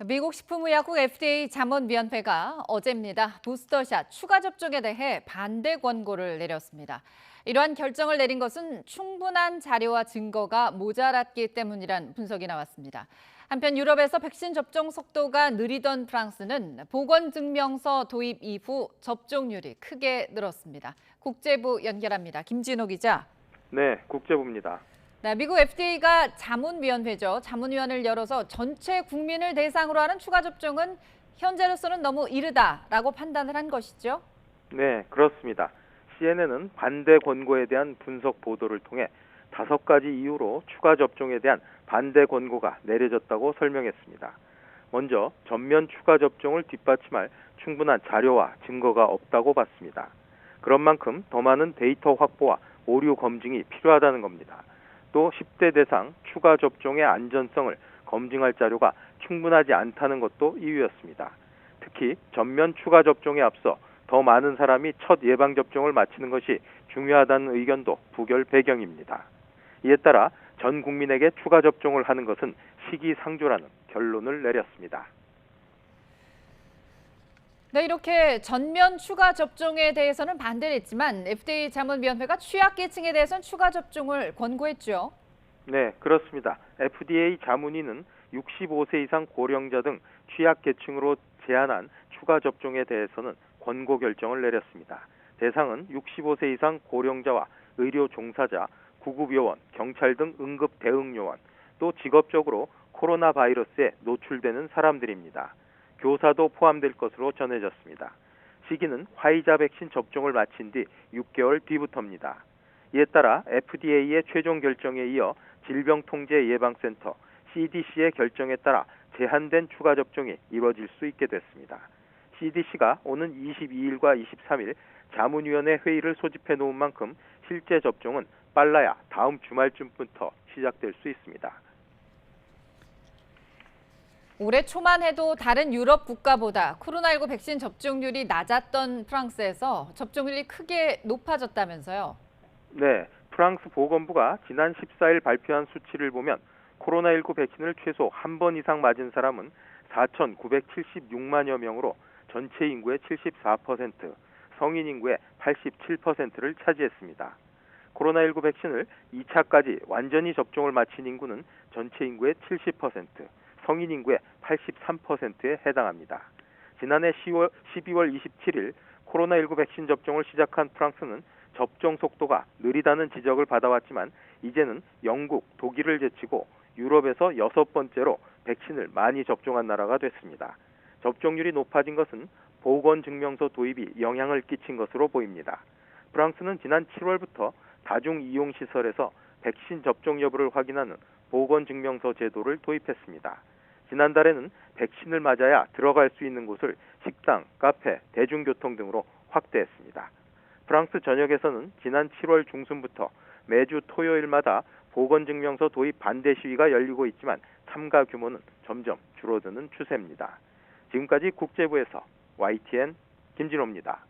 미국 식품의약국 FDA 자문위원회가 어제입니다. 부스터샷 추가 접종에 대해 반대 권고를 내렸습니다. 이러한 결정을 내린 것은 충분한 자료와 증거가 모자랐기 때문이란 분석이 나왔습니다. 한편 유럽에서 백신 접종 속도가 느리던 프랑스는 보건증명서 도입 이후 접종률이 크게 늘었습니다. 국제부 연결합니다. 김진호 기자. 네, 국제부입니다. 네, 미국 FDA가 자문위원회죠. 자문위원회를 열어서 전체 국민을 대상으로 하는 추가 접종은 현재로서는 너무 이르다라고 판단을 한 것이죠. 네, 그렇습니다. CNN은 반대 권고에 대한 분석 보도를 통해 5가지 이유로 추가 접종에 대한 반대 권고가 내려졌다고 설명했습니다. 먼저 전면 추가 접종을 뒷받침할 충분한 자료와 증거가 없다고 봤습니다. 그런 만큼 더 많은 데이터 확보와 오류 검증이 필요하다는 겁니다. 또 10대 대상 추가 접종의 안전성을 검증할 자료가 충분하지 않다는 것도 이유였습니다. 특히 전면 추가 접종에 앞서 더 많은 사람이 첫 예방접종을 마치는 것이 중요하다는 의견도 부결 배경입니다. 이에 따라 전 국민에게 추가 접종을 하는 것은 시기상조라는 결론을 내렸습니다. 네, 이렇게 전면 추가 접종에 대해서는 반대를 했지만 FDA 자문위원회가 취약계층에 대해서는 추가 접종을 권고했죠. 네, 그렇습니다. FDA 자문위는 65세 이상 고령자 등 취약계층으로 제한한 추가 접종에 대해서는 권고 결정을 내렸습니다. 대상은 65세 이상 고령자와 의료 종사자, 구급요원, 경찰 등 응급 대응 요원, 또 직업적으로 코로나 바이러스에 노출되는 사람들입니다. 교사도 포함될 것으로 전해졌습니다. 시기는 화이자 백신 접종을 마친 뒤 6개월 뒤부터입니다. 이에 따라 FDA의 최종 결정에 이어 질병통제예방센터 CDC의 결정에 따라 제한된 추가 접종이 이뤄질 수 있게 됐습니다. CDC가 오는 22일과 23일 자문위원회 회의를 소집해 놓은 만큼 실제 접종은 빨라야 다음 주말쯤부터 시작될 수 있습니다. 올해 초만 해도 다른 유럽 국가보다 코로나19 백신 접종률이 낮았던 프랑스에서 접종률이 크게 높아졌다면서요. 네, 프랑스 보건부가 지난 14일 발표한 수치를 보면 코로나19 백신을 최소 한 번 이상 맞은 사람은 4,976만여 명으로 전체 인구의 74%, 성인 인구의 87%를 차지했습니다. 코로나19 백신을 2차까지 완전히 접종을 마친 인구는 전체 인구의 70%, 성인 인구의 83%에 해당합니다. 지난해 12월 27일 코로나19 백신 접종을 시작한 프랑스는 접종 속도가 느리다는 지적을 받아왔지만 이제는 영국, 독일을 제치고 유럽에서 6번째로 백신을 많이 접종한 나라가 됐습니다. 접종률이 높아진 것은 보건증명서 도입이 영향을 끼친 것으로 보입니다. 프랑스는 지난 7월부터 다중이용시설에서 백신 접종 여부를 확인하는 보건증명서 제도를 도입했습니다. 지난달에는 백신을 맞아야 들어갈 수 있는 곳을 식당, 카페, 대중교통 등으로 확대했습니다. 프랑스 전역에서는 지난 7월 중순부터 매주 토요일마다 보건증명서 도입 반대 시위가 열리고 있지만 참가 규모는 점점 줄어드는 추세입니다. 지금까지 국제부에서 YTN 김진호입니다.